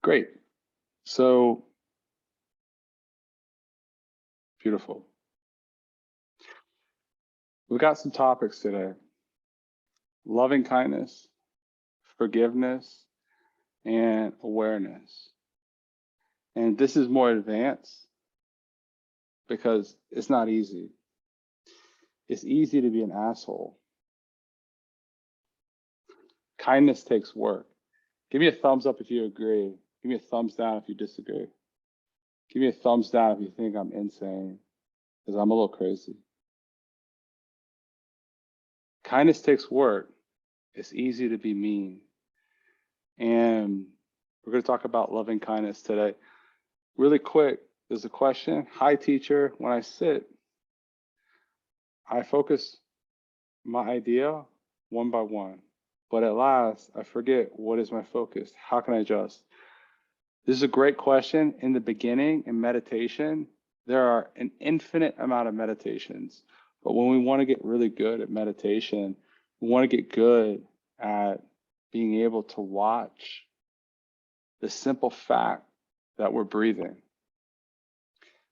Great. So beautiful. We've got some topics today: loving kindness, forgiveness, and awareness. And this is more advanced because it's not easy. It's easy to be an asshole. Kindness takes work. Give me a thumbs up if you agree. Give me a thumbs down if you disagree. Give me a thumbs down if you think I'm insane, because I'm a little crazy. Kindness takes work. It's easy to be mean. And we're going to talk about loving kindness today. Really quick, there's a question. Hi, teacher. When I sit, I focus my idea one by one. But at last, I forget what is my focus. How can I adjust? This is a great question. In the beginning, in meditation, there are an infinite amount of meditations. But when we want to get really good at meditation, we want to get good at being able to watch the simple fact that we're breathing.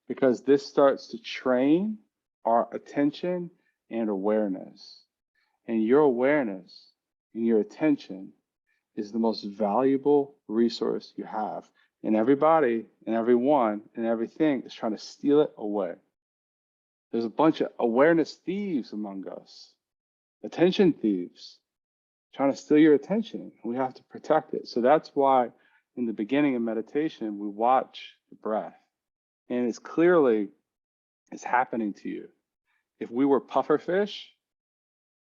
Because this starts to train our attention and awareness. And your awareness and your attention is the most valuable resource you have. And everybody and everyone and everything is trying to steal it away. There's a bunch of awareness thieves among us, attention thieves, trying to steal your attention. We have to protect it. So that's why in the beginning of meditation, we watch the breath. And it's clearly, it's happening to you. If we were pufferfish,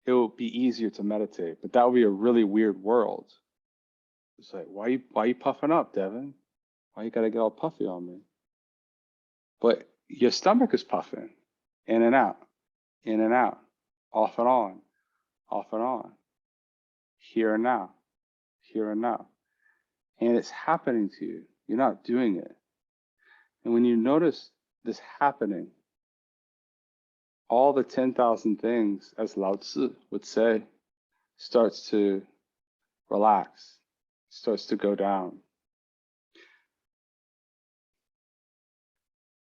it would be easier to meditate, but that would be a really weird world. It's like, why are you puffing up, Devin? Why you gotta get all puffy on me? But your stomach is puffing, in and out, off and on, off and on, here and now, here and now. And it's happening to you. You're not doing it. And when you notice this happening, all the 10,000 things, as Lao Tzu would say, starts to relax, starts to go down.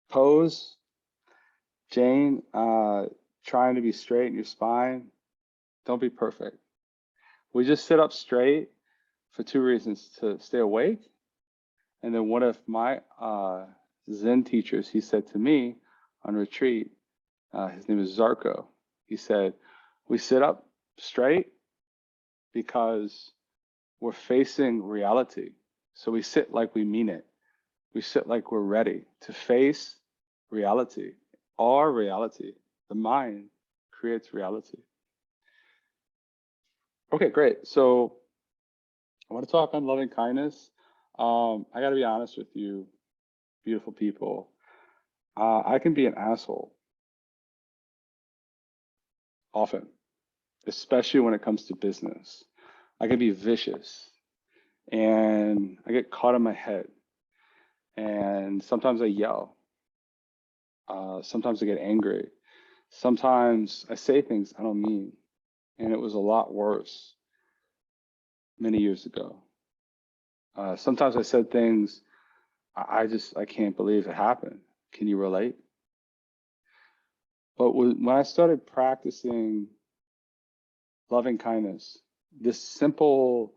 Pose, Jane, trying to be straight in your spine. Don't be perfect. We just sit up straight for two reasons: to stay awake. And then one of my Zen teachers, he said to me on retreat, his name is Zarko. He said, we sit up straight because we're facing reality. So we sit like we mean it. We sit like we're ready to face reality, our reality. The mind creates reality. Okay, great. So I want to talk on loving kindness. I got to be honest with you, beautiful people. I can be an asshole often, especially when it comes to business. I can be vicious and I get caught in my head. And sometimes I yell. Sometimes I get angry. Sometimes I say things I don't mean. And it was a lot worse many years ago. Sometimes I said things I can't believe it happened. Can you relate? But when I started practicing loving kindness, this simple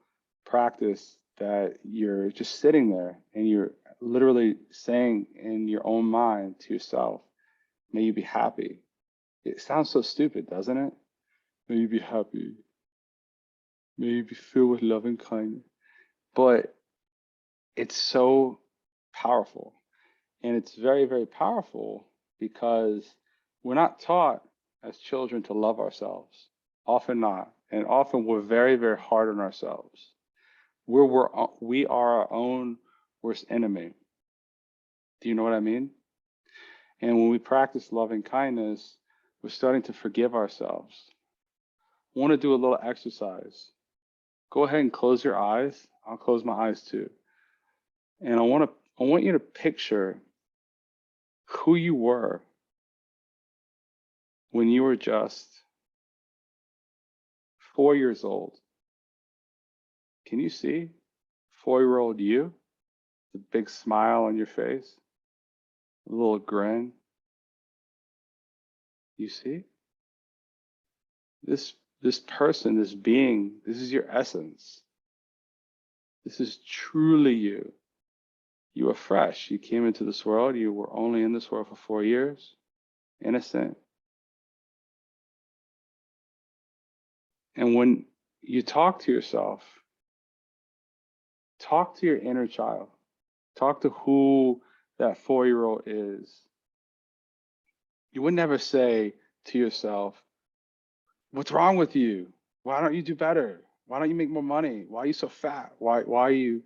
practice that you're just sitting there and you're literally saying in your own mind to yourself, may you be happy. It sounds so stupid, doesn't it? May you be happy. May you be filled with loving kindness. But it's so powerful. And it's very, very powerful because we're not taught as children to love ourselves. Often not. And often we're very, very hard on ourselves. We are our own worst enemy. Do you know what I mean? And when we practice loving kindness, we're starting to forgive ourselves. I want to do a little exercise. Go ahead and close your eyes. I'll close my eyes too. And I want you to picture who you were when you were just 4 years old. Can you see 4-year-old you? The big smile on your face, a little grin. You see? This person, this being, this is your essence. This is truly you. You are fresh. You came into this world. You were only in this world for 4 years, innocent. And when you talk to yourself, talk to your inner child. Talk to who that 4-year-old is. You would never say to yourself, "What's wrong with you? Why don't you do better? Why don't you make more money? Why are you so fat? Why don't you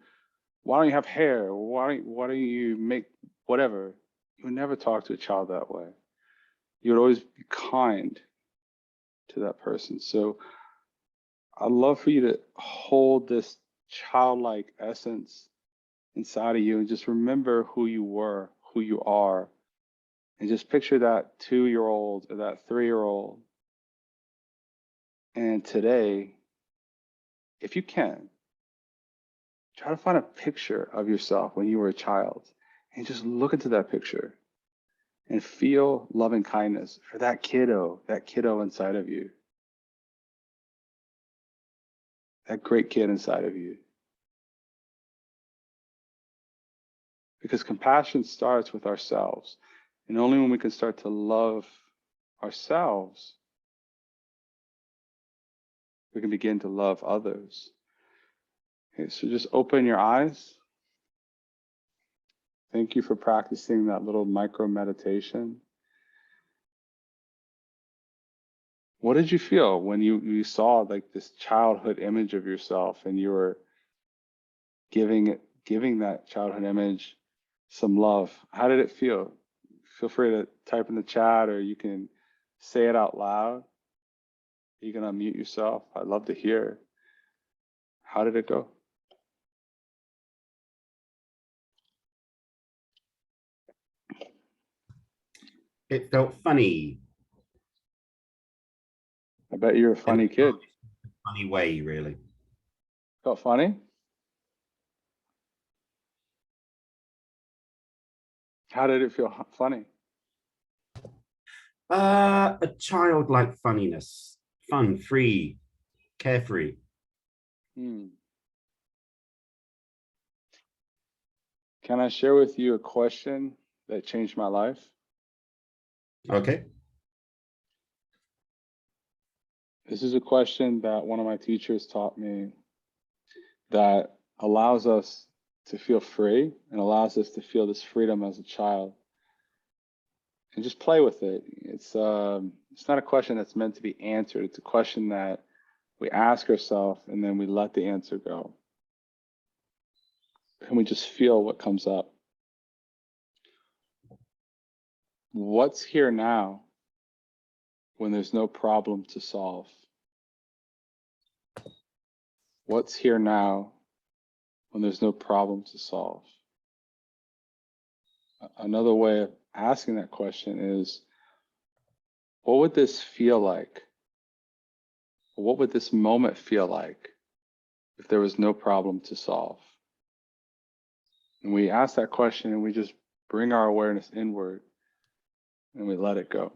have hair? Why don't you make whatever?" You would never talk to a child that way. You would always be kind to that person. So I'd love for you to hold this childlike essence inside of you and just remember who you were, who you are, and just picture that 2-year-old or that 3-year-old. And today, if you can, try to find a picture of yourself when you were a child and just look into that picture and feel loving kindness for that kiddo inside of you, that great kid inside of you. Because compassion starts with ourselves. And only when we can start to love ourselves, we can begin to love others. Okay, so just open your eyes. Thank you for practicing that little micro meditation. What did you feel when you saw like this childhood image of yourself and you were giving that childhood image some love? How did it feel? Feel free to type in the chat, or you can say it out loud. You can unmute yourself. I'd love to hear. How did it go? It felt funny. I bet you're a funny kid. Funny way, really. Felt funny? How did it feel funny? A childlike funniness, fun, free, carefree. Can I share with you a question that changed my life? Okay. This is a question that one of my teachers taught me that allows us to feel free and allows us to feel this freedom as a child. And just play with it. It's not a question that's meant to be answered. It's a question that we ask ourselves and then we let the answer go. And we just feel what comes up. What's here now when there's no problem to solve? What's here now when there's no problem to solve? Another way of asking that question is, what would this feel like? What would this moment feel like if there was no problem to solve? And we ask that question and we just bring our awareness inward and we let it go.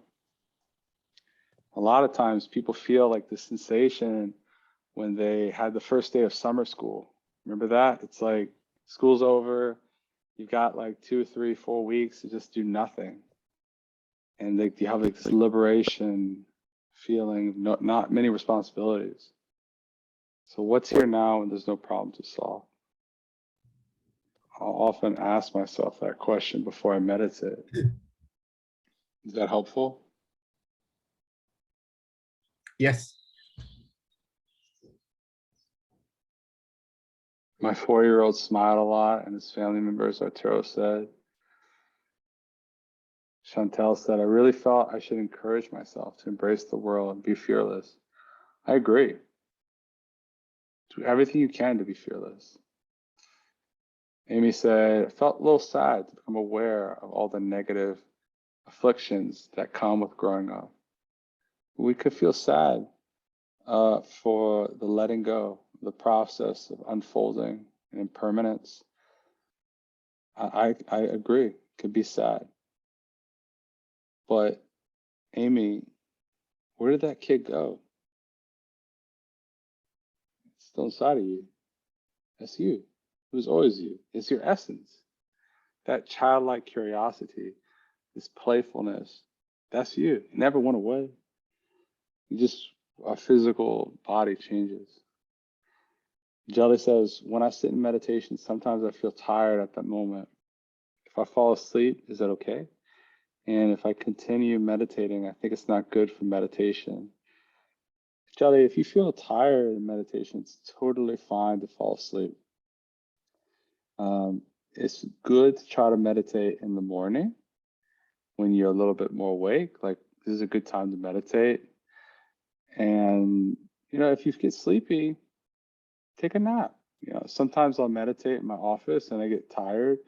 A lot of times people feel like the sensation when they had the first day of summer school. Remember that? It's like school's over. You've got like 2, 3, 4 weeks to just do nothing. And you have like this liberation feeling, not many responsibilities. So what's here now when there's no problem to solve? I'll often ask myself that question before I meditate. Is that helpful? Yes. My 4-year-old smiled a lot, and his family members, Arturo said. Chantel said, I really felt I should encourage myself to embrace the world and be fearless. I agree. Do everything you can to be fearless. Amy said, I felt a little sad to become aware of all the negative afflictions that come with growing up. We could feel sad for the letting go, the process of unfolding and impermanence. I agree. It can be sad. But Amy, where did that kid go? It's still inside of you. That's you. It was always you. It's your essence. That childlike curiosity, this playfulness, that's you. It never went away. You just, our physical body changes. Jelly says, when I sit in meditation, sometimes I feel tired at that moment. If I fall asleep, is that okay? And if I continue meditating, I think it's not good for meditation. Jelly, if you feel tired in meditation, it's totally fine to fall asleep. It's good to try to meditate in the morning when you're a little bit more awake. Like, this is a good time to meditate. And, if you get sleepy, take a nap. Sometimes I'll meditate in my office and I get tired.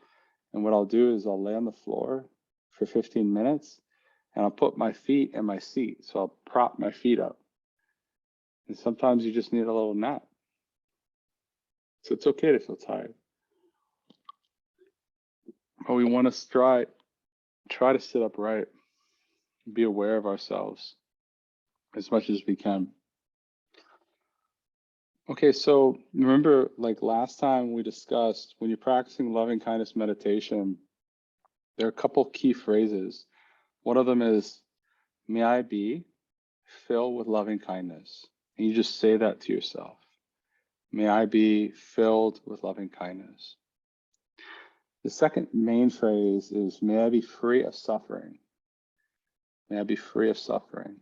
And what I'll do is I'll lay on the floor for 15 minutes and I'll put my feet in my seat. So I'll prop my feet up. And sometimes you just need a little nap. So it's okay to feel tired. But we want to try to sit upright, be aware of ourselves as much as we can. Okay, so remember, like last time we discussed, when you're practicing loving kindness meditation, there are a couple key phrases. One of them is, may I be filled with loving kindness. And you just say that to yourself. May I be filled with loving kindness. The second main phrase is, may I be free of suffering. May I be free of suffering.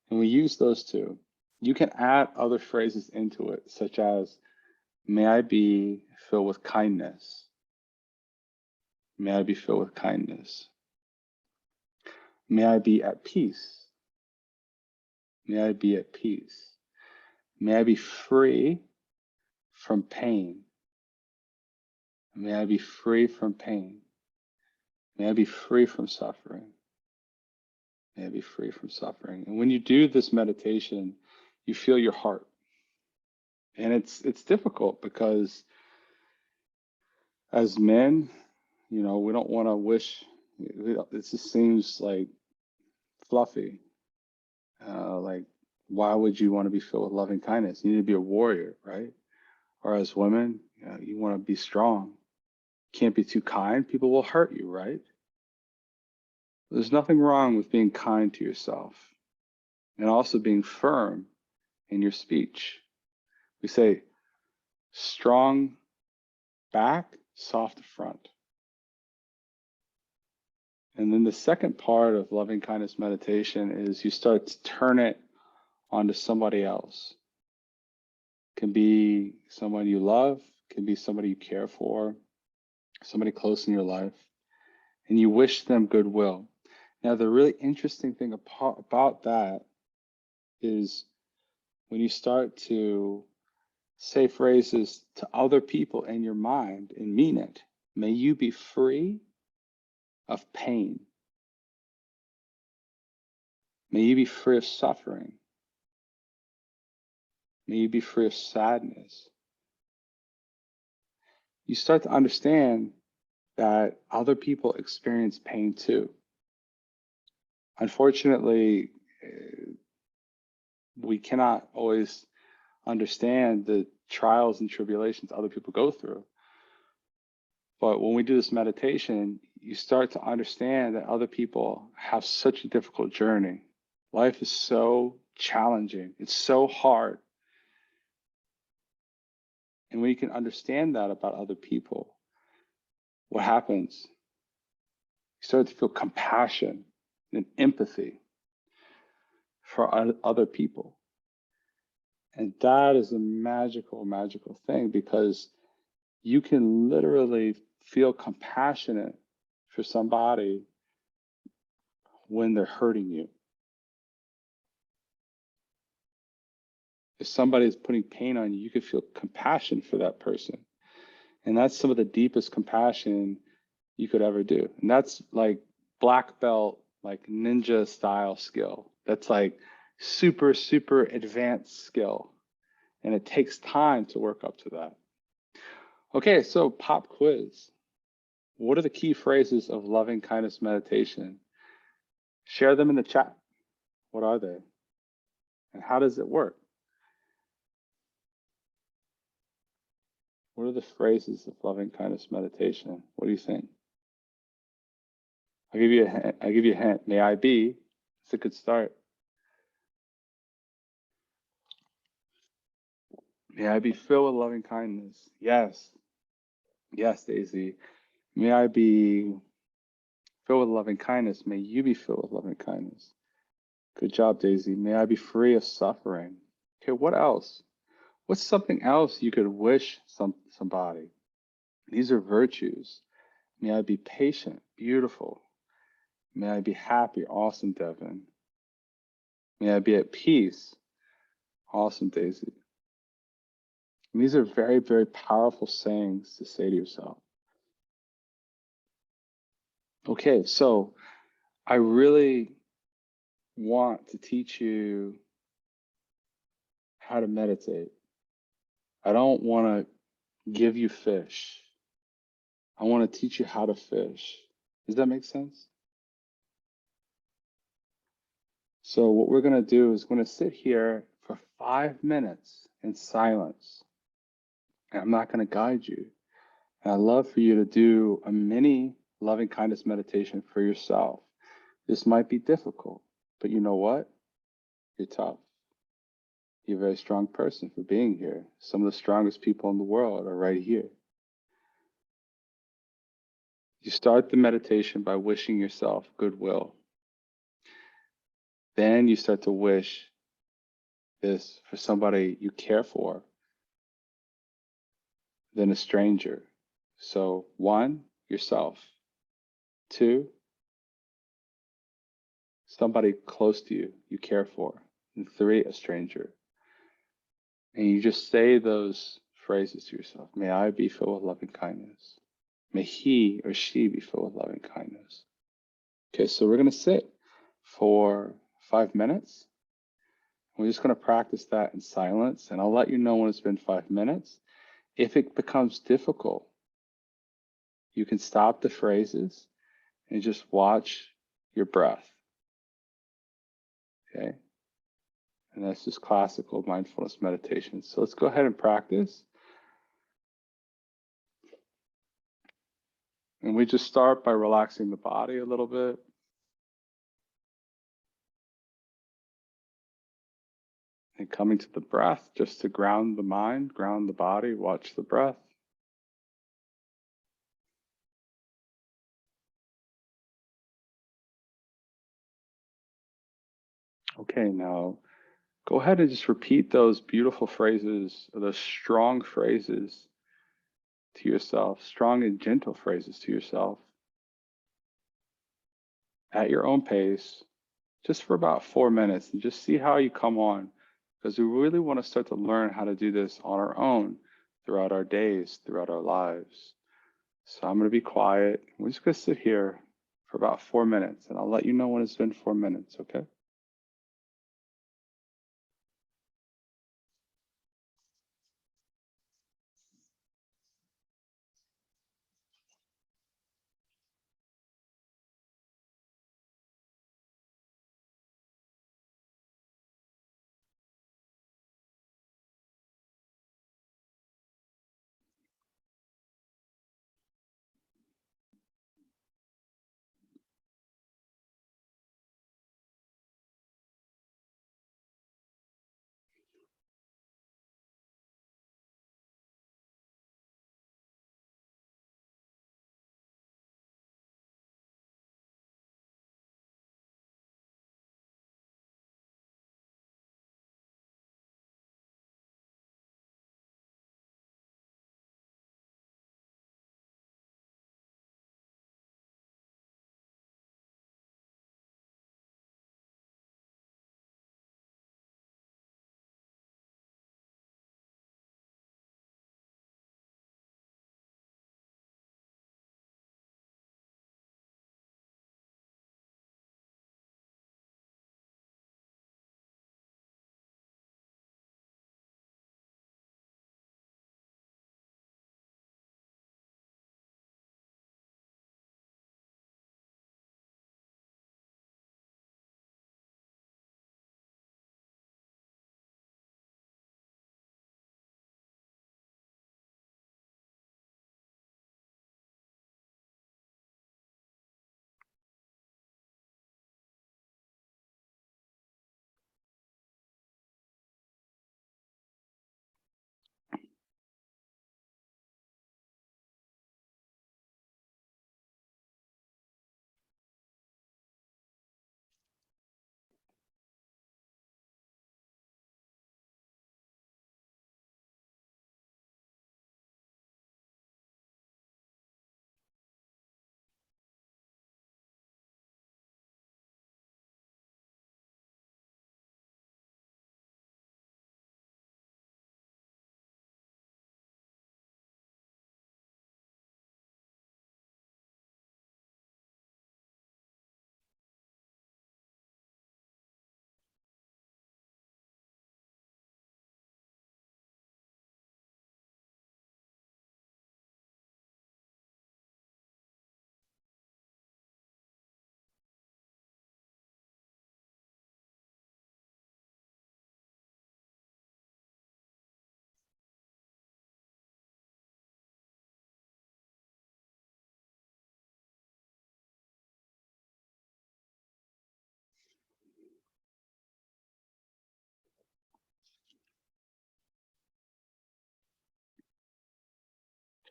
And we use those two. You can add other phrases into it, such as, may I be filled with kindness. May I be filled with kindness. May I be at peace. May I be at peace. May I be free from pain. May I be free from pain. May I be free from suffering. May I be free from suffering. And when you do this meditation, you feel your heart. And it's difficult because as men, we don't want to wish, it just seems like fluffy. Like, why would you want to be filled with loving kindness? You need to be a warrior, right? Or as women, you want to be strong. Can't be too kind. People will hurt you, right? There's nothing wrong with being kind to yourself and also being firm in your speech. We say strong back, soft front. And then the second part of loving kindness meditation is you start to turn it onto somebody else. It can be someone you love, can be somebody you care for, somebody close in your life, and you wish them goodwill. Now, the really interesting thing about that is when you start to say phrases to other people in your mind and mean it, may you be free of pain. May you be free of suffering. May you be free of sadness. You start to understand that other people experience pain too. Unfortunately, we cannot always understand the trials and tribulations other people go through. But when we do this meditation, you start to understand that other people have such a difficult journey. Life is so challenging. It's so hard. And when you can understand that about other people, what happens? You start to feel compassion and empathy for other people. And that is a magical, magical thing because you can literally feel compassionate for somebody when they're hurting you. If somebody is putting pain on you, you could feel compassion for that person. And that's some of the deepest compassion you could ever do. And that's like black belt, like ninja style skill. That's like super, super advanced skill. And it takes time to work up to that. Okay, so pop quiz. What are the key phrases of loving kindness meditation? Share them in the chat. What are they? And how does it work? What are the phrases of loving kindness meditation? What do you think? I'll give you a hint. I'll give you a hint. May I be? It's a good start. May I be filled with loving kindness. Yes. Yes, Daisy. May I be filled with loving kindness. May you be filled with loving kindness. Good job, Daisy. May I be free of suffering. Okay, what else? What's something else you could wish somebody? These are virtues. May I be patient. Beautiful. May I be happy. Awesome, Devin. May I be at peace. Awesome, Daisy. And these are very, very powerful sayings to say to yourself. Okay, so I really want to teach you how to meditate. I don't want to give you fish. I want to teach you how to fish. Does that make sense? So what we're going to do is going to sit here for 5 minutes in silence. And I'm not going to guide you. And I'd love for you to do a mini loving kindness meditation for yourself. This might be difficult, but you know what? You're tough. You're a very strong person for being here. Some of the strongest people in the world are right here. You start the meditation by wishing yourself goodwill. Then you start to wish this for somebody you care for, then a stranger. So 1, yourself. 2, somebody close to you, you care for. And 3, a stranger. And you just say those phrases to yourself. May I be filled with loving kindness. May he or she be filled with loving kindness. Okay, so we're going to sit for 5 minutes. We're just going to practice that in silence, and I'll let you know when it's been 5 minutes. If it becomes difficult, you can stop the phrases and just watch your breath. Okay? And that's just classical mindfulness meditation. So let's go ahead and practice. And we just start by relaxing the body a little bit. And coming to the breath, just to ground the mind, ground the body, watch the breath. Okay, now go ahead and just repeat those beautiful phrases, or those strong phrases to yourself, strong and gentle phrases to yourself at your own pace, just for about 4 minutes, and just see how you come on, because we really want to start to learn how to do this on our own throughout our days, throughout our lives. So I'm going to be quiet. We're just going to sit here for about 4 minutes, and I'll let you know when it's been 4 minutes, okay?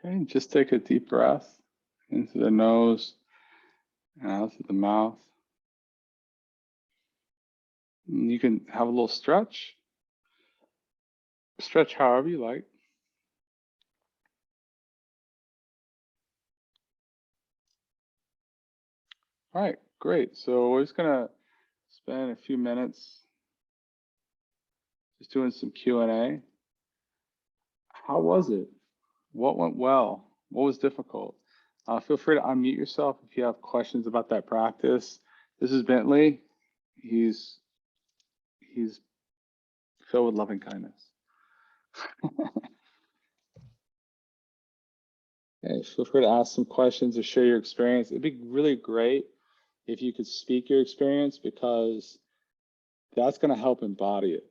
Okay, just take a deep breath into the nose and out through the mouth. And you can have a little stretch. Stretch however you like. All right, great. So we're just gonna spend a few minutes just doing some Q&A. How was it? What went well? What was difficult? Feel free to unmute yourself if you have questions about that practice. This is Bentley. He's filled with loving kindness. Okay, feel free to ask some questions or share your experience. It'd be really great if you could speak your experience, because that's going to help embody it.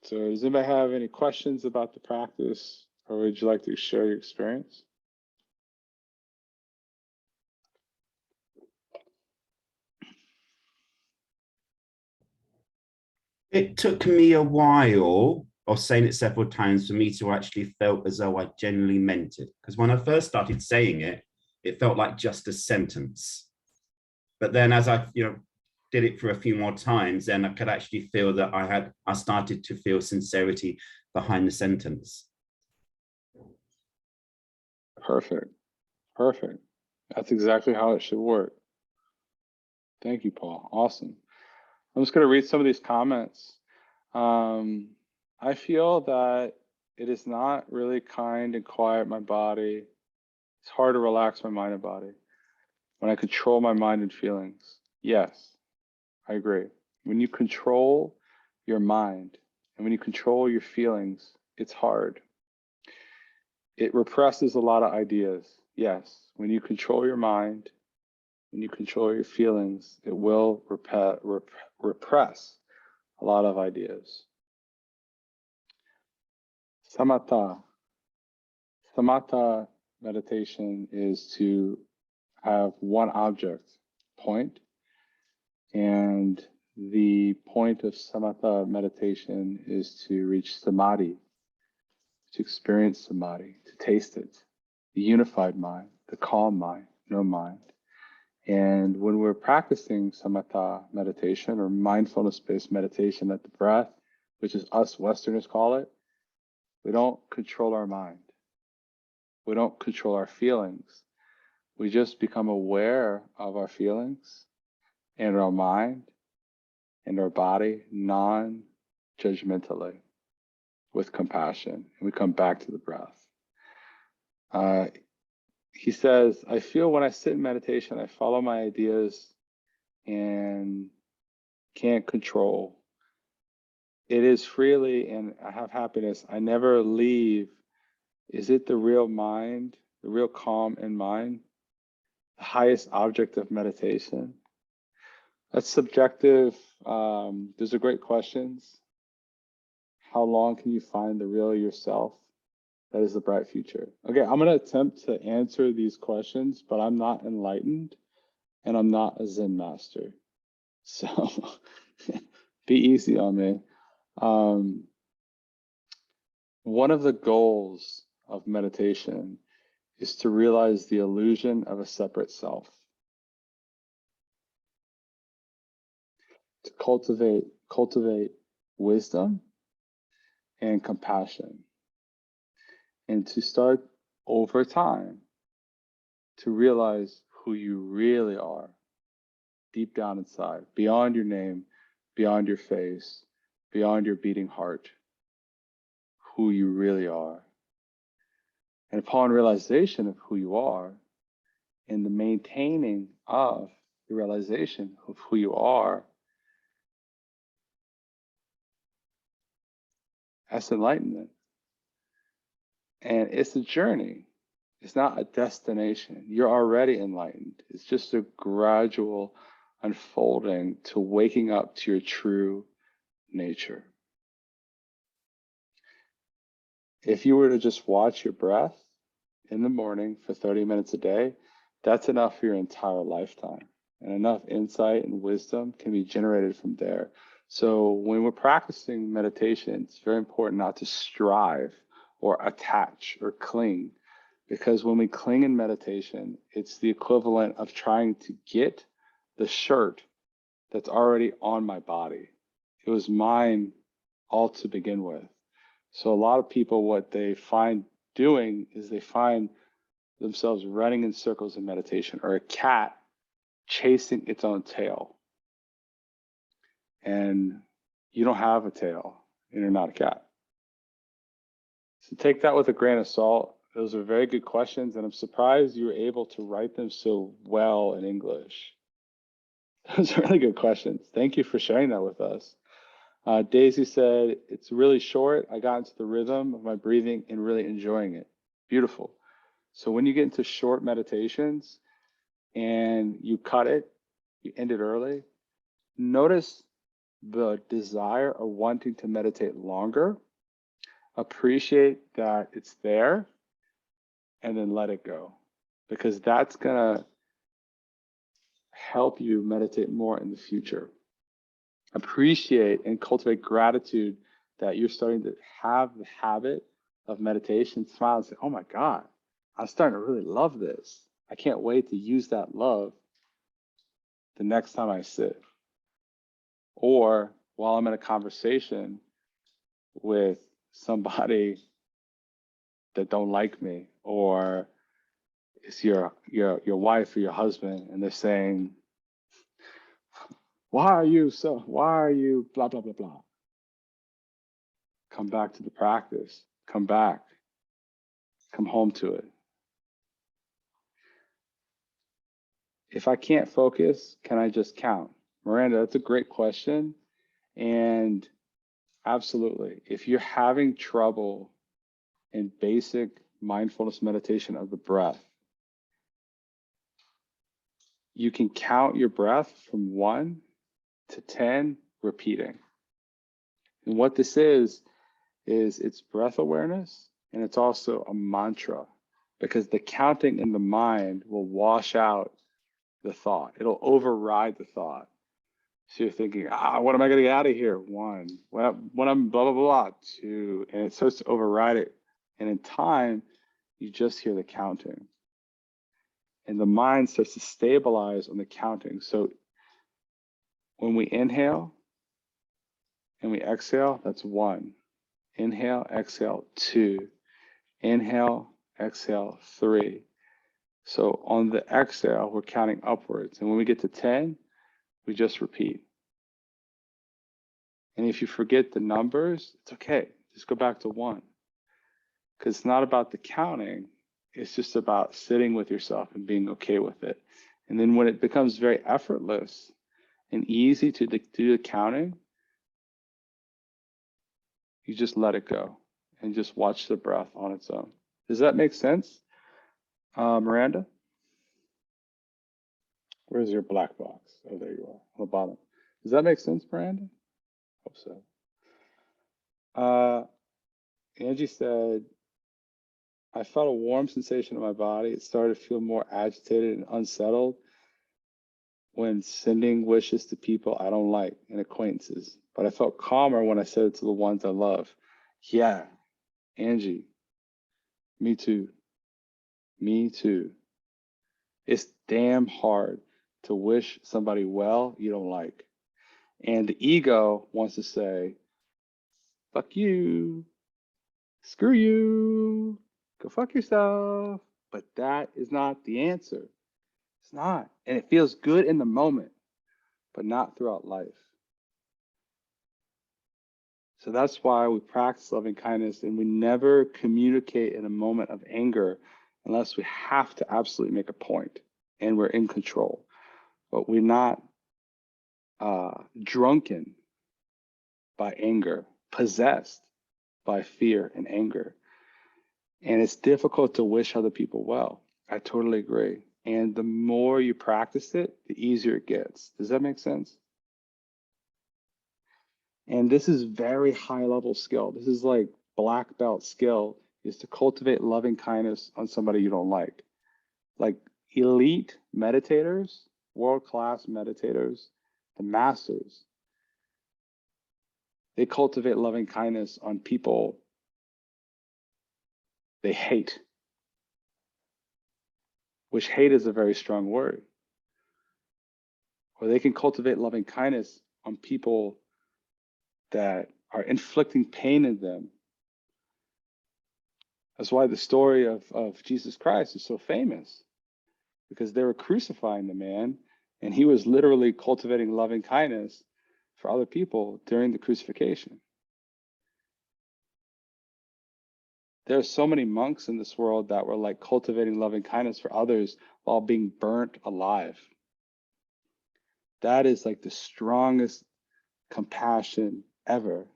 So does anybody have any questions about the practice, or would you like to share your experience? It took me a while of saying it several times for me to actually felt as though I genuinely meant it. Because when I first started saying it, it felt like just a sentence. But then as I, did it for a few more times, then I could actually feel that I started to feel sincerity behind the sentence. Perfect. Perfect. That's exactly how it should work. Thank you, Paul. Awesome. I'm just going to read some of these comments. I feel that it is not really kind and quiet my body. It's hard to relax my mind and body when I control my mind and feelings. Yes, I agree. When you control your mind and when you control your feelings, it's hard. It represses a lot of ideas. Yes, when you control your mind, when you control your feelings, it will repress a lot of ideas. Samatha. Samatha meditation is to have one object, point, and the point of samatha meditation is to reach samadhi, to experience samadhi, to taste it, the unified mind, the calm mind, no mind. And when we're practicing samatha meditation or mindfulness-based meditation at the breath, which is us Westerners call it, we don't control our mind. We don't control our feelings. We just become aware of our feelings and our mind and our body non-judgmentally with compassion. And we come back to the breath. He says, I feel when I sit in meditation, I follow my ideas and can't control. It is freely and I have happiness. I never leave. Is it the real mind, the real calm in mind, the highest object of meditation? That's subjective. Those are great questions. How long can you find the real yourself? That is the bright future. Okay, I'm going to attempt to answer these questions, but I'm not enlightened and I'm not a Zen master. So be easy on me. One of the goals of meditation is to realize the illusion of a separate self, to cultivate wisdom and compassion, and to start over time to realize who you really are deep down inside, beyond your name, beyond your face, beyond your beating heart, who you really are. And upon realization of who you are and the maintaining of the realization of who you are, that's enlightenment. And it's a journey. It's not a destination. You're already enlightened. It's just a gradual unfolding to waking up to your true nature. If you were to just watch your breath in the morning for 30 minutes a day, that's enough for your entire lifetime. And enough insight and wisdom can be generated from there. So when we're practicing meditation, it's very important not to strive or attach or cling Because when we cling in meditation, it's the equivalent of trying to get the shirt that's already on my body. It was mine all to begin with. So a lot of people, what they find doing is they find themselves running in circles in meditation, or a cat chasing its own tail. And you don't have a tail, and you're not a cat. So take that with a grain of salt. Those are very good questions, and I'm surprised you were able to write them so well in English. Those are really good questions. Thank you for sharing that with us. Daisy said, it's really short. I got into the rhythm of my breathing and really enjoying it. Beautiful. So when you get into short meditations and you cut it, you end it early, notice the desire of wanting to meditate longer. Appreciate that it's there, and then let it go, because that's gonna help you meditate more in the future. Appreciate and cultivate gratitude that you're starting to have the habit of meditation. Smile and say, oh my God, I'm starting to really love this. I can't wait to use that love the next time I sit. Or while I'm in a conversation with somebody that don't like me, or it's your wife or your husband, and they're saying, why are you blah, blah, blah, blah. Come back to the practice. Come back. Come home to it. If I can't focus, can I just count? Miranda, that's a great question. And absolutely, if you're having trouble in basic mindfulness meditation of the breath, you can count your breath from 1 to 10, repeating. And what this is it's breath awareness, and it's also a mantra, because the counting in the mind will wash out the thought. It'll override the thought. So you're thinking, what am I going to get out of here? 1. When I'm blah, blah, blah, 2. And it starts to override it. And in time, you just hear the counting. And the mind starts to stabilize on the counting. So when we inhale and we exhale, that's 1. Inhale, exhale, 2. Inhale, exhale, 3. So on the exhale, we're counting upwards. And when we get to 10, we just repeat. And if you forget the numbers, it's okay. Just go back to 1. Because it's not about the counting. It's just about sitting with yourself and being okay with it. And then when it becomes very effortless and easy to do the counting, you just let it go and just watch the breath on its own. Does that make sense? Miranda? Where's your black box? Oh, there you are, on the bottom. Does that make sense, Miranda? Hope so. Angie said, I felt a warm sensation in my body. It started to feel more agitated and unsettled when sending wishes to people I don't like and acquaintances. But I felt calmer when I said it to the ones I love. Yeah, Angie, me too. Me too. It's damn hard to wish somebody well you don't like. And the ego wants to say, fuck you, screw you, go fuck yourself. But that is not the answer. It's not. And it feels good in the moment, but not throughout life. So that's why we practice loving kindness, and we never communicate in a moment of anger unless we have to absolutely make a point and we're in control. But we're not drunken by anger, possessed by fear and anger. And it's difficult to wish other people well. I totally agree. And the more you practice it, the easier it gets. Does that make sense? And this is very high level skill. This is like black belt skill, is to cultivate loving kindness on somebody you don't like. Like elite meditators, world-class meditators, the masters, they cultivate loving kindness on people they hate. which hate is a very strong word. Or they can cultivate loving kindness on people that are inflicting pain in them. That's why the story of Jesus Christ is so famous, because they were crucifying the man, and he was literally cultivating loving kindness for other people during the crucifixion. There are so many monks in this world that were like cultivating loving kindness for others while being burnt alive. That is like the strongest compassion ever.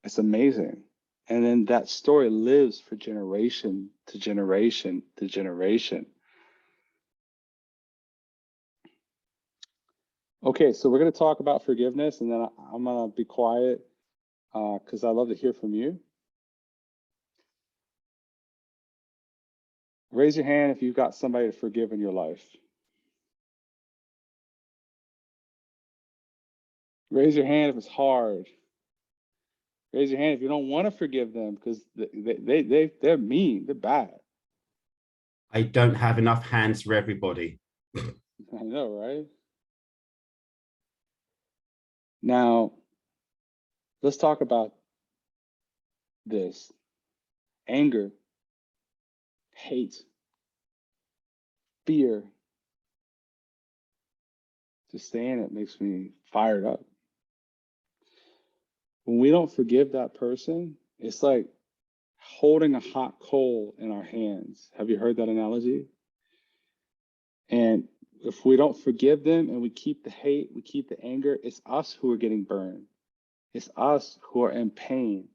It's amazing. And then that story lives for generation to generation to generation. Okay, so we're going to talk about forgiveness, and then I'm going to be quiet because I love to hear from you. Raise your hand if you've got somebody to forgive in your life. Raise your hand if it's hard. Raise your hand if you don't want to forgive them because they're mean, they're bad. I don't have enough hands for everybody. I know, right? Now, let's talk about this. Anger, hate, fear. Just saying it makes me fired up. When we don't forgive that person, it's like holding a hot coal in our hands. Have you heard that analogy? And if we don't forgive them and we keep the hate, we keep the anger, it's us who are getting burned. It's us who are in pain.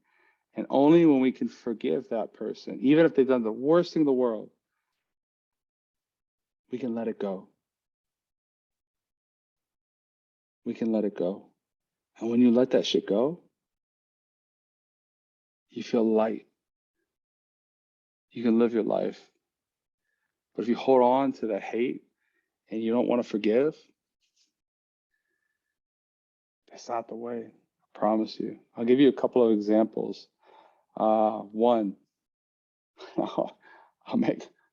And only when we can forgive that person, even if they've done the worst thing in the world, we can let it go. We can let it go. And when you let that shit go, you feel light. You can live your life. But if you hold on to that hate and you don't want to forgive, that's not the way. I promise you. I'll give you a couple of examples. One,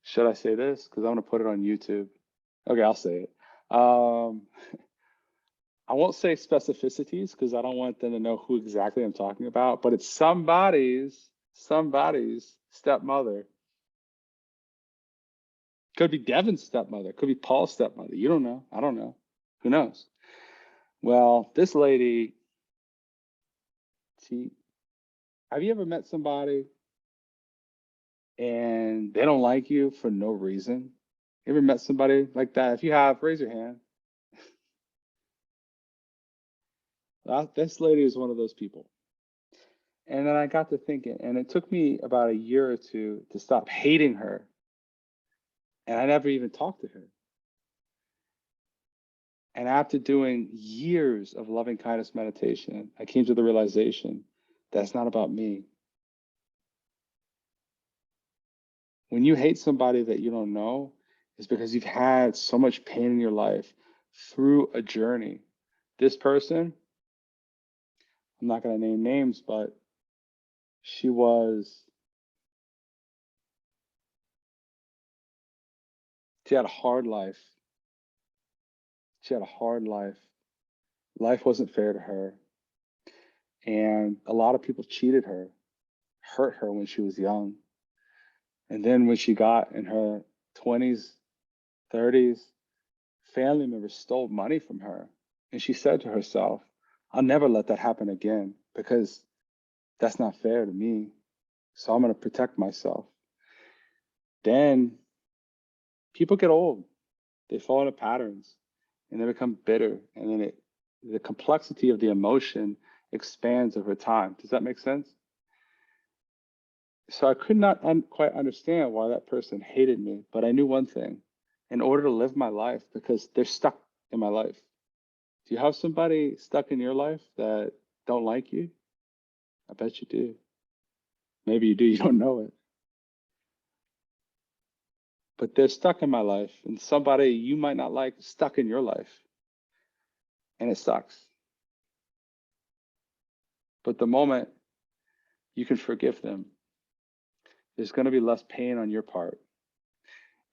should I say this? Because I'm going to put it on YouTube. Okay, I'll say it. I won't say specificities because I don't want them to know who exactly I'm talking about, but it's somebody's stepmother. Could be Devin's stepmother, could be Paul's stepmother. You don't know. I don't know. Who knows? Well, this lady, have you ever met somebody and they don't like you for no reason? You ever met somebody like that? If you have, raise your hand. This lady is one of those people. And then I got to thinking, and it took me about a year or two to stop hating her. And I never even talked to her. And after doing years of loving kindness meditation, I came to the realization that it's not about me. When you hate somebody that you don't know, it's because you've had so much pain in your life through a journey. This person, I'm not going to name names, but she had a hard life. She had a hard life. Life wasn't fair to her. And a lot of people cheated her, hurt her when she was young. And then when she got in her 20s, 30s, family members stole money from her. And she said to herself, I'll never let that happen again because that's not fair to me. So I'm going to protect myself. Then people get old. They fall into patterns and they become bitter. And then the complexity of the emotion expands over time. Does that make sense? So I could not quite understand why that person hated me, but I knew one thing: in order to live my life, because they're stuck in my life. Do you have somebody stuck in your life that don't like you? I bet you do. Maybe you do, you don't know it. But they're stuck in my life, and somebody you might not like is stuck in your life. And it sucks. But the moment you can forgive them, there's going to be less pain on your part.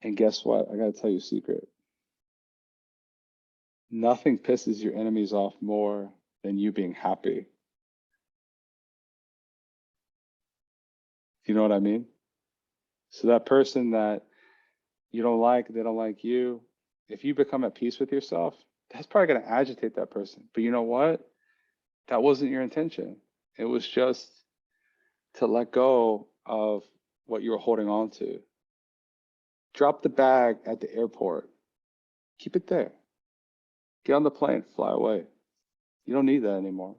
And guess what? I got to tell you a secret. Nothing pisses your enemies off more than you being happy. You know what I mean? So that person that you don't like, they don't like you. If you become at peace with yourself, that's probably going to agitate that person. But you know what? That wasn't your intention. It was just to let go of what you were holding on to. Drop the bag at the airport. Keep it there. Get on the plane, fly away. You don't need that anymore.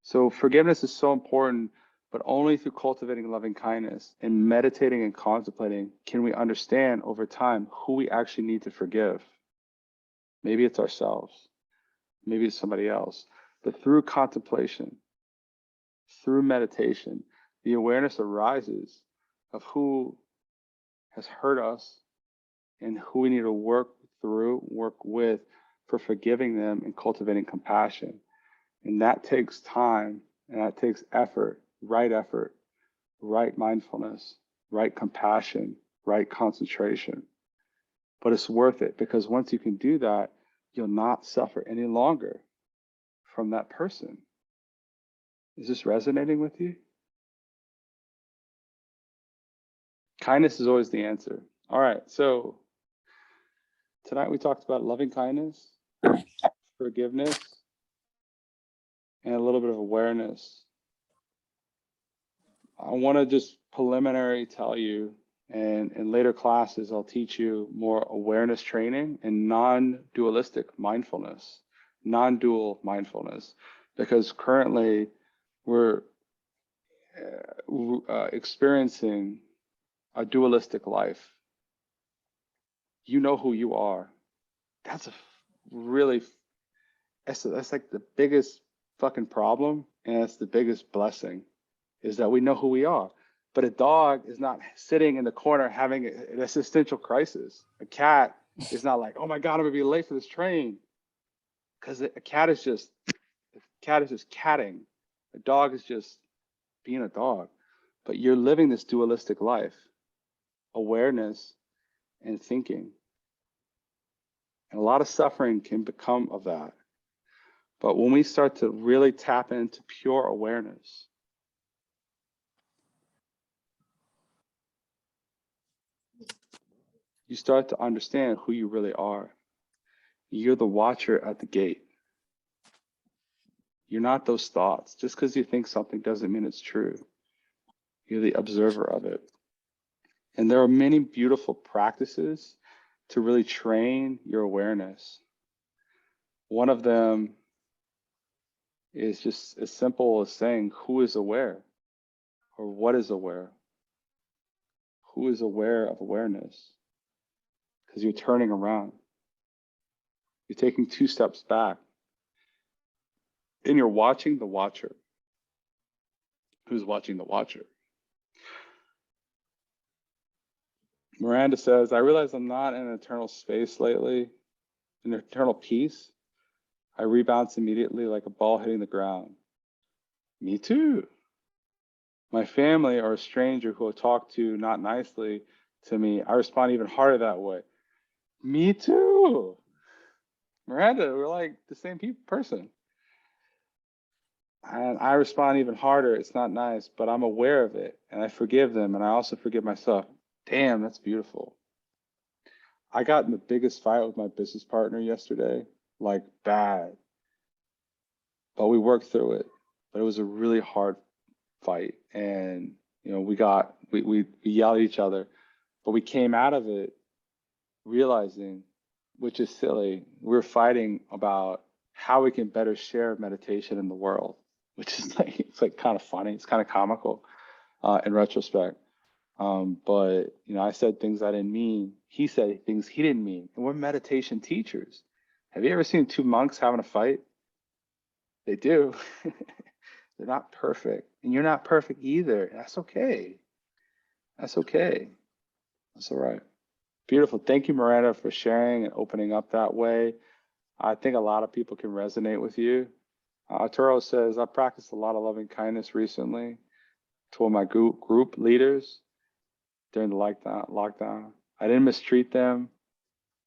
So forgiveness is so important, but only through cultivating loving kindness and meditating and contemplating can we understand over time who we actually need to forgive. Maybe it's ourselves, maybe it's somebody else, but through contemplation, through meditation, the awareness arises of who has hurt us and who we need to work through, work with for forgiving them and cultivating compassion. And that takes time and that takes effort, right mindfulness, right compassion, right concentration. But it's worth it because once you can do that, you'll not suffer any longer from that person. Is this resonating with you? Kindness is always the answer. All right, so tonight we talked about loving kindness, forgiveness, and a little bit of awareness. I want to just preliminary tell you, and in later classes, I'll teach you more awareness training and non-dualistic mindfulness, non-dual mindfulness, because currently we're experiencing a dualistic life. You know who you are. That's a really, that's like the biggess fucking problem, and it's the biggest blessing, is that we know who we are. But a dog is not sitting in the corner having an existential crisis. A cat is not like, oh my God, I'm gonna be late for this train. Because a cat is just catting. A dog is just being a dog. But you're living this dualistic life, awareness and thinking. And a lot of suffering can become of that. But when we start to really tap into pure awareness, you start to understand who you really are. You're the watcher at the gate. You're not those thoughts. Just because you think something doesn't mean it's true. You're the observer of it. And there are many beautiful practices to really train your awareness. One of them is just as simple as saying, who is aware? Or what is aware? Who is aware of awareness? Because you're turning around. You're taking 2 steps back. And you're watching the watcher. Who's watching the watcher? Miranda says, I realize I'm not in an eternal space lately, an eternal peace. I rebounce immediately like a ball hitting the ground. Me too. My family or a stranger who will talk to not nicely to me, I respond even harder that way. Me too. Miranda, we're like the same person. And I respond even harder. It's not nice, but I'm aware of it and I forgive them and I also forgive myself. Damn, that's beautiful. I got in the biggest fight with my business partner yesterday, like bad. But we worked through it. But it was a really hard fight. And you know, we yelled at each other, but we came out of it realizing, which is silly, we're fighting about how we can better share meditation in the world, which is like, it's like kind of funny, it's kind of comical in retrospect. But you know, I said things I didn't mean. He said things he didn't mean. And we're meditation teachers. Have you ever seen 2 monks having a fight? They do. They're not perfect. And you're not perfect either. That's okay. That's okay. That's all right. Beautiful. Thank you, Miranda, for sharing and opening up that way. I think a lot of people can resonate with you. Arturo says, I practiced a lot of loving kindness recently toward my group leaders during the lockdown. I didn't mistreat them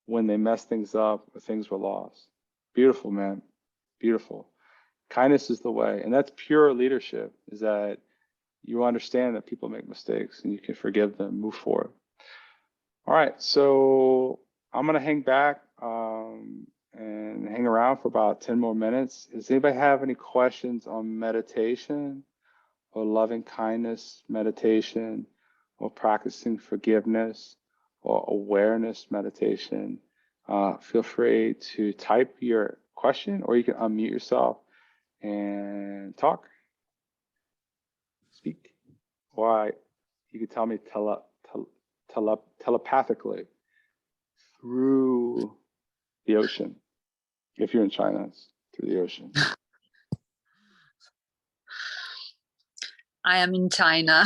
when they messed things up or things were lost. Beautiful, man. Beautiful. Kindness is the way. And that's pure leadership, is that you understand that people make mistakes and you can forgive them, move forward. All right, so I'm gonna hang back and hang around for about 10 more minutes. Does anybody have any questions on meditation or loving kindness meditation or practicing forgiveness or awareness meditation? Feel free to type your question, or you can unmute yourself and talk, speak, or you can tell me telepathically through the ocean. If you're in China, it's through the ocean. I am in China.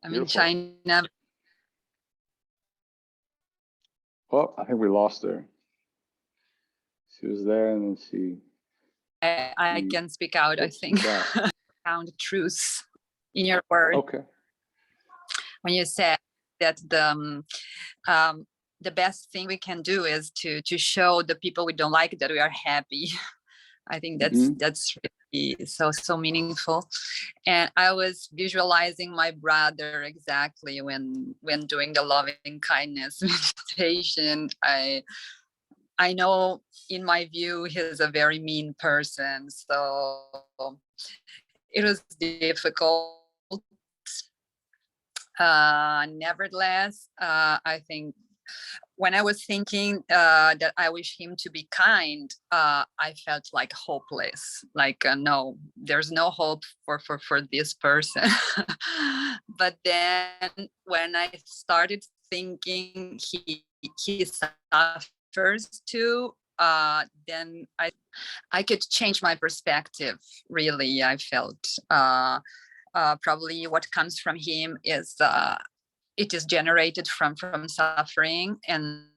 I'm Beautiful. in China. Well, I think we lost her. She was there and then she I can speak out, I think. Found truth in your word. Okay. When you said that the best thing we can do is to show the people we don't like that we are happy. I think that's really so meaningful. And I was visualizing my brother exactly when doing the loving kindness meditation. I know, in my view, he's a very mean person, so it was difficult. Nevertheless, I think when I was thinking that I wish him to be kind, I felt like hopeless. Like, no, there's no hope for this person. But then when I started thinking he suffers too, then I could change my perspective. Really, I felt probably what comes from him is it is generated from suffering, and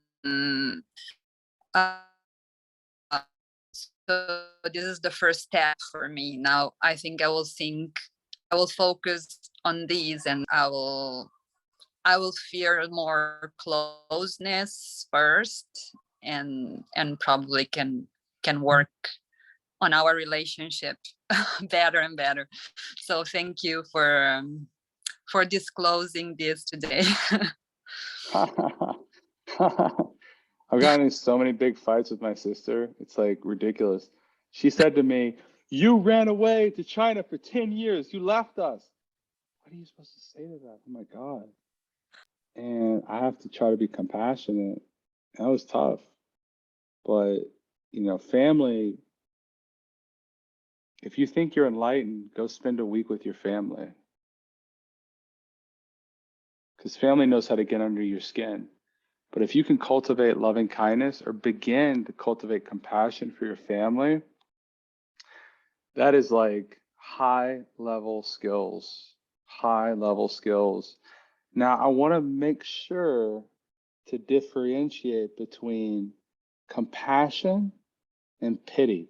so this is the first step for me. Now I think I will focus on these, and I will feel more closeness first, and probably can work on our relationship better and better. So thank you for disclosing this today. I've gotten in so many big fights with my sister. It's like ridiculous. She said to me, "You ran away to China for 10 years. You left us." What are you supposed to say to that? Oh my God. And I have to try to be compassionate. That was tough. But, family, if you think you're enlightened, go spend a week with your family. Because family knows how to get under your skin. But if you can cultivate loving kindness or begin to cultivate compassion for your family, that is like high level skills. Now, I want to make sure to differentiate between compassion and pity.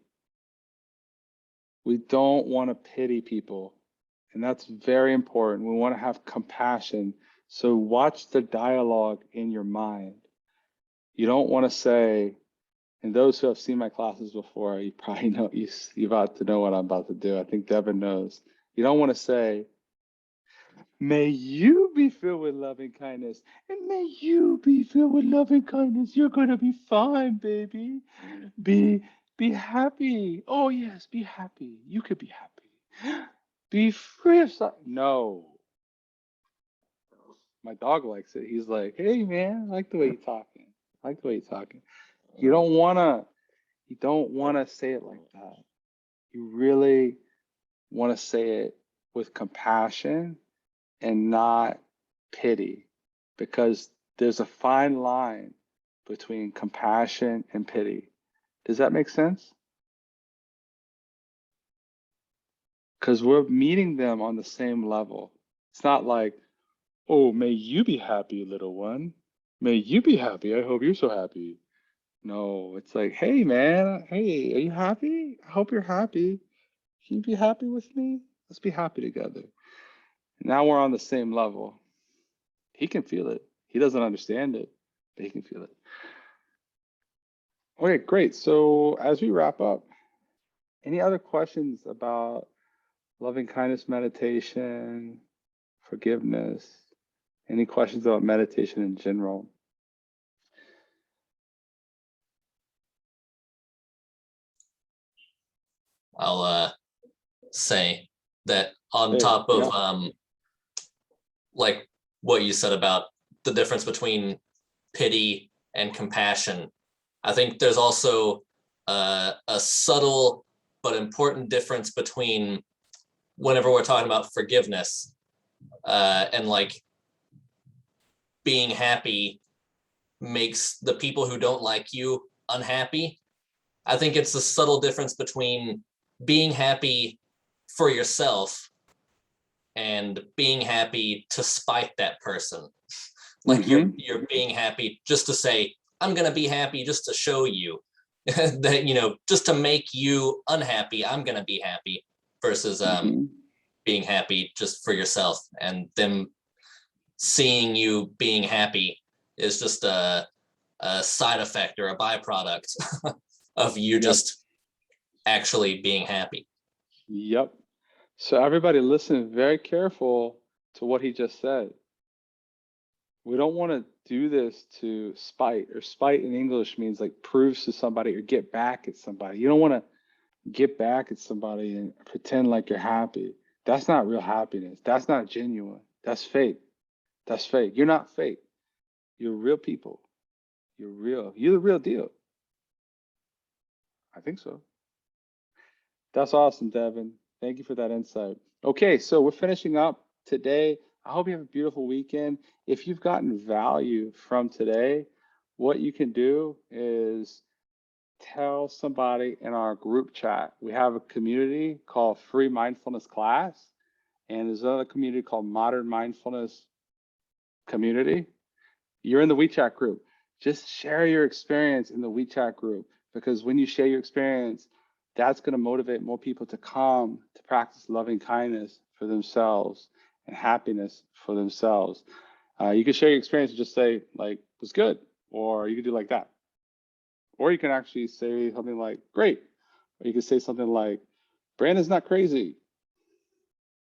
We don't want to pity people, and that's very important. We want to have compassion. So watch the dialogue in your mind. You don't want to say, and those who have seen my classes before, you probably know, you're about to know what I'm about to do. I think Devin knows. You don't want to say, "May you be filled with loving kindness, and may you be filled with loving kindness. You're going to be fine, baby. Be happy. Oh, yes, be happy. You could be happy. Be free of suffering." No. My dog likes it. He's like, "Hey, man, I like the way you're talking. You don't want to say it like that. You really want to say it with compassion and not pity, because there's a fine line between compassion and pity. Does that make sense? Because we're meeting them on the same level. It's not like, "Oh, may you be happy, little one. May you be happy. I hope you're so happy." No, it's like, "Hey, man, hey, are you happy? I hope you're happy. Can you be happy with me? Let's be happy together." Now we're on the same level. He can feel it. He doesn't understand it, but he can feel it. Okay, great. So as we wrap up, any other questions about loving kindness meditation, forgiveness? Any questions about meditation in general? I'll say that on Hey, top of yeah. like what you said about the difference between pity and compassion, I think there's also a subtle but important difference between whenever we're talking about forgiveness and like being happy makes the people who don't like you unhappy. I think it's a subtle difference between being happy for yourself and being happy to spite that person. Like you're being happy just to say, I'm gonna be happy just to show you that, you know, just to make you unhappy, I'm gonna be happy, versus being happy just for yourself, and them seeing you being happy is just a side effect or a byproduct of you just actually being happy. Yep. So everybody listen very careful to what he just said. We don't want to do this to spite, or spite in English means like proves to somebody or get back at somebody. You don't want to get back at somebody and pretend like you're happy. That's not real happiness. That's not genuine. That's fake. That's fake. You're not fake. You're real people. You're real. You're the real deal. I think so. That's awesome, Devin. Thank you for that insight. Okay, so we're finishing up today. I hope you have a beautiful weekend. If you've gotten value from today, what you can do is tell somebody in our group chat. We have a community called Free Mindfulness Class, and there's another community called Modern Mindfulness Community. You're in the WeChat group. Just share your experience in the WeChat group, because when you share your experience, that's going to motivate more people to come to practice loving kindness for themselves and happiness for themselves. You can share your experience and just say, like, was good, or you can do like that. Or you can actually say something like, great. Or you can say something like, Brandon's not crazy,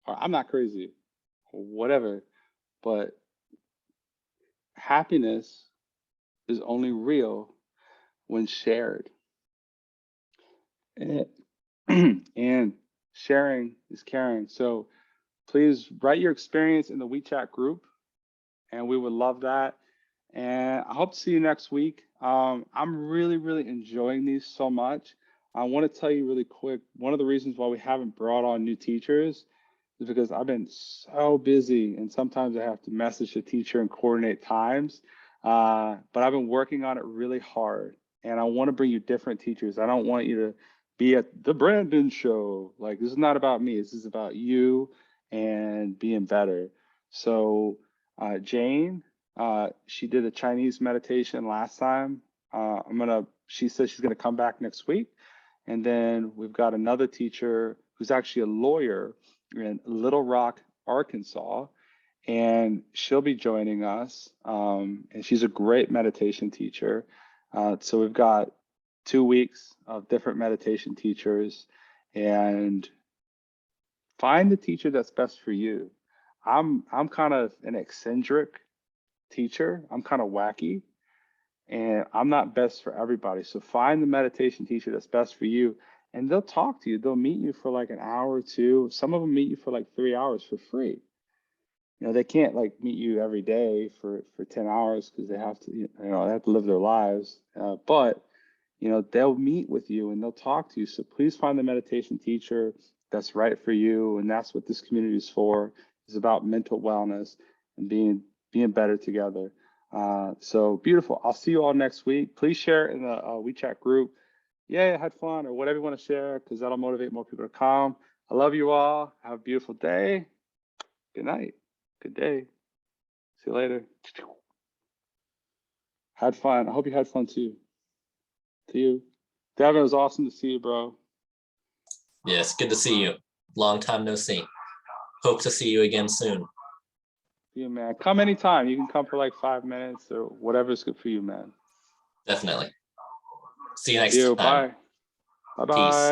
or I'm not crazy, or whatever. But happiness is only real when shared. And sharing is caring. So please write your experience in the WeChat group, and we would love that. And I hope to see you next week. I'm really, really enjoying these so much. I want to tell you really quick, one of the reasons why we haven't brought on new teachers is because I've been so busy, and sometimes I have to message the teacher and coordinate times. But I've been working on it really hard, and I want to bring you different teachers. I don't want you to be at the Brandon show. Like, this is not about me. This is about you and being better. So Jane, she did a Chinese meditation last time. She says she's gonna come back next week. And then we've got another teacher who's actually a lawyer in Little Rock, Arkansas, and she'll be joining us. And she's a great meditation teacher. So we've got 2 weeks of different meditation teachers, and find the teacher that's best for you. I'm kind of an eccentric teacher. I'm kind of wacky, and I'm not best for everybody. So find the meditation teacher that's best for you, and they'll talk to you. They'll meet you for like an hour or two. Some of them meet you for like 3 hours for free. You know, they can't like meet you every day for 10 hours because they have to, they have to live their lives. But they'll meet with you and they'll talk to you. So please find the meditation teacher that's right for you. And that's what this community is for. It's about mental wellness and being better together. So beautiful. I'll see you all next week. Please share in the WeChat group. Yeah, I had fun, or whatever you want to share, because that'll motivate more people to come. I love you all. Have a beautiful day. Good night. Good day. See you later. Had fun. I hope you had fun too. To you. Devin, it was awesome to see you, bro. Yes, good to see you. Long time no see. Hope to see you again soon. You, man. Come anytime. You can come for like 5 minutes or whatever's good for you, man. Definitely. See you next You. time. Bye. Bye. Peace. Bye.